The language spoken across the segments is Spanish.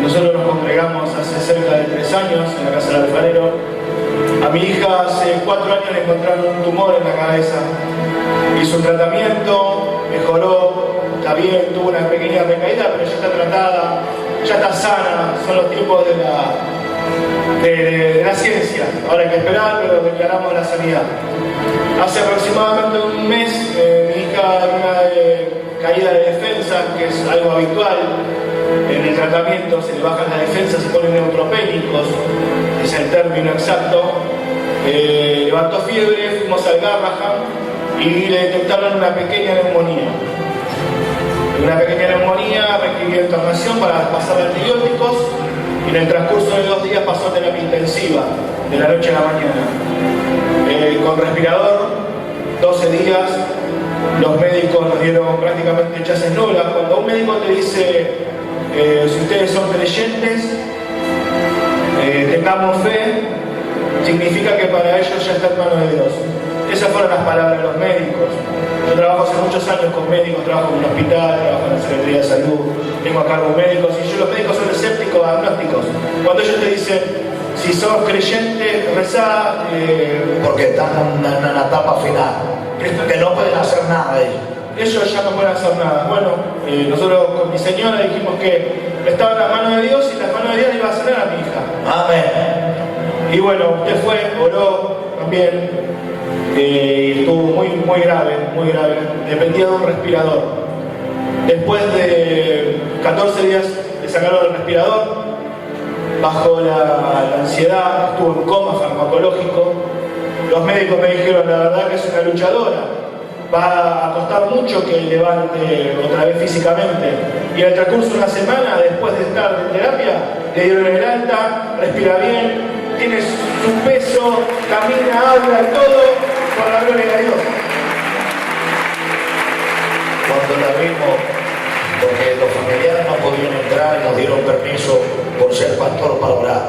Nosotros nos congregamos hace cerca de 3 años en la casa del alfarero. A mi hija hace 4 años le encontraron un tumor en la cabeza. Hizo un tratamiento, mejoró, está bien, tuvo una pequeña recaída, pero ya está tratada, ya está sana. Son los tiempos de la ciencia. Ahora hay que esperar, pero declaramos la sanidad. Hace aproximadamente un mes, mi hija en una caída de defensa, que es algo habitual en el tratamiento, se le bajan las defensas, se ponen neutropénicos, es el término exacto. Levantó fiebre, fuimos al Garrahan y le detectaron una pequeña neumonía. Requirió internación para pasar antibióticos y en el transcurso de 2 días pasó a terapia intensiva, de la noche a la mañana. Con respirador, 12 días, los médicos nos dieron prácticamente chases nulas. Cuando un médico te dice, si ustedes son creyentes, tengamos fe, significa que para ellos ya está en manos de Dios. Esas fueron las palabras de los médicos. Yo trabajo hace muchos años con médicos, trabajo en un hospital, trabajo en la Secretaría de Salud, tengo a cargo médicos, y los médicos son escépticos, agnósticos. Cuando ellos te dicen, si sos creyente, rezá, porque están en la etapa final, que no pueden hacer nada ellos ya no pueden hacer nada. Bueno, nosotros con mi señora dijimos que estaba en las manos de Dios y en las manos de Dios iba a sanar a mi hija. Amén. Y bueno, usted fue, oró también, y estuvo muy grave, dependía de un respirador. Después de 14 días le sacaron el respirador, bajó la ansiedad, estuvo en coma farmacológico. Los médicos me dijeron, la verdad que es una luchadora, va a costar mucho que levante otra vez físicamente. Y en el transcurso de una semana, después de estar en terapia, le dieron el alta, respira bien, tiene su peso, camina, habla y todo, por la gloria de Dios. Cuando la vimos, porque los familiares no podían entrar y nos dieron permiso por ser pastor para orar,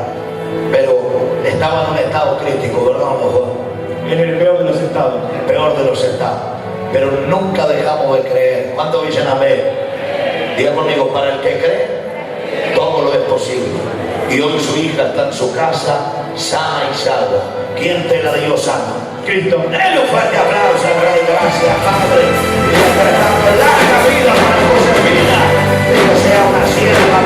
pero estaba en un estado crítico, ¿verdad, Juan? En el peor de los estados. El peor de los estados. Pero nunca dejamos de creer. ¿Cuántos dicen amén? Diga conmigo, para el que cree, todo lo es posible. Y hoy su hija está en su casa, sana y salva. ¿Quién te la dio sana? Cristo. Denle un fuerte aplauso, Rey. Gracias, Padre. Y decretando larga vida para Josefina. Que sea una sierva